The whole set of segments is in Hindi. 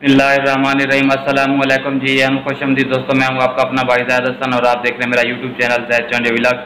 बिस्मिल्लाहिर्रहमानिर्रहीम। अस्सलाम वालेकुम जी, खुशमदीद दोस्तों, मैं हूँ आपका अपना भाई ज़ाहिद हसन और आप देख रहे हैं मेरा यूट्यूब चैनल ज़ाहिद चंडे व्लॉग।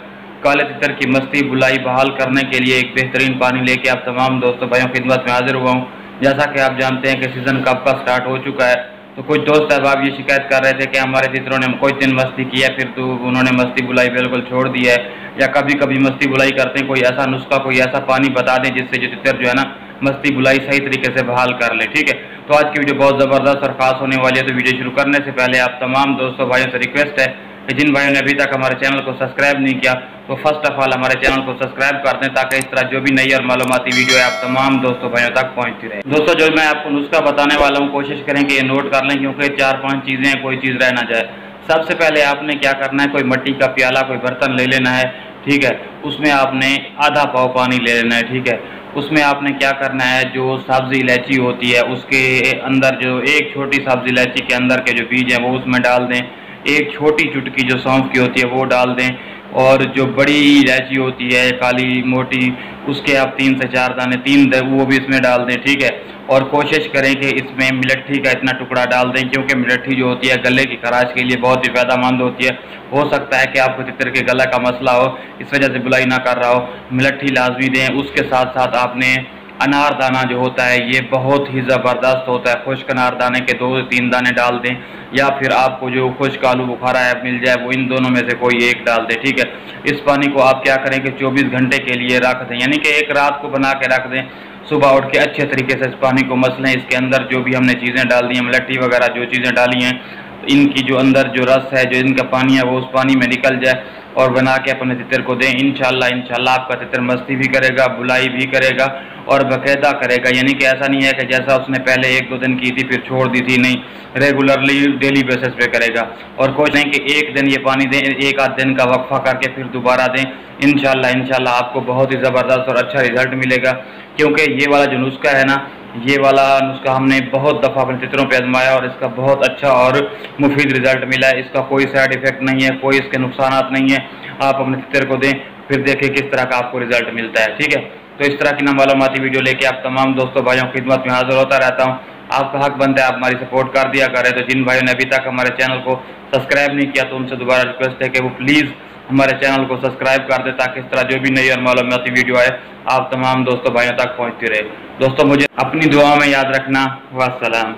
काले तितर की मस्ती बुलाई बहाल करने के लिए एक बेहतरीन पानी लेके आप तमाम दोस्तों भाइयों खिदमत में हाजिर हुआ हूँ। जैसा कि आप जानते हैं कि सीज़न कब का स्टार्ट हो चुका है, तो कुछ दोस्त अहबाब ये शिकायत कर रहे थे कि हमारे तितरों ने कुछ दिन मस्ती की है, फिर तो उन्होंने मस्ती बुलाई बिल्कुल छोड़ दी है, या कभी कभी मस्ती बुलाई करते हैं। कोई ऐसा नुस्खा, कोई ऐसा पानी बता दें जिससे जो तितर जो है ना मस्ती बुलाई सही तरीके से बहाल कर ले। ठीक है, तो आज की वीडियो बहुत ज़बरदस्त और ख़ास होने वाली है। तो वीडियो शुरू करने से पहले आप तमाम दोस्तों भाइयों से रिक्वेस्ट है कि जिन भाइयों ने अभी तक हमारे चैनल को सब्सक्राइब नहीं किया, तो फर्स्ट ऑफ ऑल हमारे चैनल को सब्सक्राइब कर दें, ताकि इस तरह जो भी नई और मालूमाती वीडियो है आप तमाम दोस्तों भाइयों तक पहुँचती रहे। दोस्तों, जो मैं आपको नुस्खा बताने वाला हूँ, कोशिश करें कि ये नोट कर लें, क्योंकि 4-5 चीज़ें हैं, कोई चीज़ रह ना जाए। सबसे पहले आपने क्या करना है, कोई मिट्टी का प्याला, कोई बर्तन ले लेना है। ठीक है, उसमें आपने आधा पाव पानी ले लेना है। ठीक है, उसमें आपने क्या करना है, जो सब्ज़ी इलायची होती है उसके अंदर, जो एक छोटी सब्ज़ी इलायची के अंदर के जो बीज हैं वो उसमें डाल दें। एक छोटी चुटकी जो सौंफ की होती है वो डाल दें, और जो बड़ी इलायची होती है काली मोटी, उसके आप 3 से 4 दाने, वो भी इसमें डाल दें। ठीक है, और कोशिश करें कि इसमें मिलट्ठी का इतना टुकड़ा डाल दें, क्योंकि मिलट्ठी जो होती है गले की खराश के लिए बहुत ही फ़ायदेमंद होती है। हो सकता है कि आपको तितर के गला का मसला हो, इस वजह से बुलाई ना कर रहा हो, मिलट्ठी लाजमी दें। उसके साथ साथ आपने अनारदाना जो होता है ये बहुत ही ज़बरदस्त होता है, खुश्क अनारदाने के 2 से 3 दाने डाल दें, या फिर आपको जो खुश्क आलू बुखारा है मिल जाए वो, इन दोनों में से कोई एक डाल दें। ठीक है, इस पानी को आप क्या करें कि 24 घंटे के लिए रख दें, यानी कि एक रात को बना के रख दें। सुबह उठ के अच्छे तरीके से इस पानी को मसलें, इसके अंदर जो भी हमने चीज़ें डाल दी हैं, मिलट्ठी वगैरह जो चीज़ें डाली हैं, इनकी जो अंदर जो रस है, जो इनका पानी है, वो उस पानी में निकल जाए, और बना के अपने तितर को दें। इंशाल्लाह आपका तितर मस्ती भी करेगा, बुलाई भी करेगा और बाकायदा करेगा। यानी कि ऐसा नहीं है कि जैसा उसने पहले 1-2 दिन की थी फिर छोड़ दी थी, नहीं, रेगुलरली डेली बेसिस पे करेगा। और कोशिश नहीं कि एक दिन ये पानी दें, 1-आध दिन का वक्फा करके फिर दोबारा दें। इंशाल्लाह आपको बहुत ही ज़बरदस्त और अच्छा रिजल्ट मिलेगा, क्योंकि ये वाला जो नुस्खा है ना, ये वाला नुस्खा हमने बहुत दफ़ा अपने तितरों पे आजमाया और इसका बहुत अच्छा और मुफीद रिजल्ट मिला है। इसका कोई साइड इफ़ेक्ट नहीं है, कोई इसके नुकसानात नहीं है। आप अपने तितर को दें, फिर देखें किस तरह का आपको रिजल्ट मिलता है। ठीक है, तो इस तरह की ना मालूमाती वीडियो लेके आप तमाम दोस्तों भाइयों की खिदमत में हाजिर होता रहता हूँ। आपका हक बनता है आप हमारी सपोर्ट कर दिया करें। तो जिन भाइयों ने अभी तक हमारे चैनल को सब्सक्राइब नहीं किया, तो उनसे दोबारा रिक्वेस्ट है कि वो प्लीज़ हमारे चैनल को सब्सक्राइब कर दे, ताकि इस तरह जो भी नई और मालूमाती वीडियो आए आप तमाम दोस्तों भाइयों तक पहुँचती रहे। दोस्तों, मुझे अपनी दुआ में याद रखना। वस्सलाम।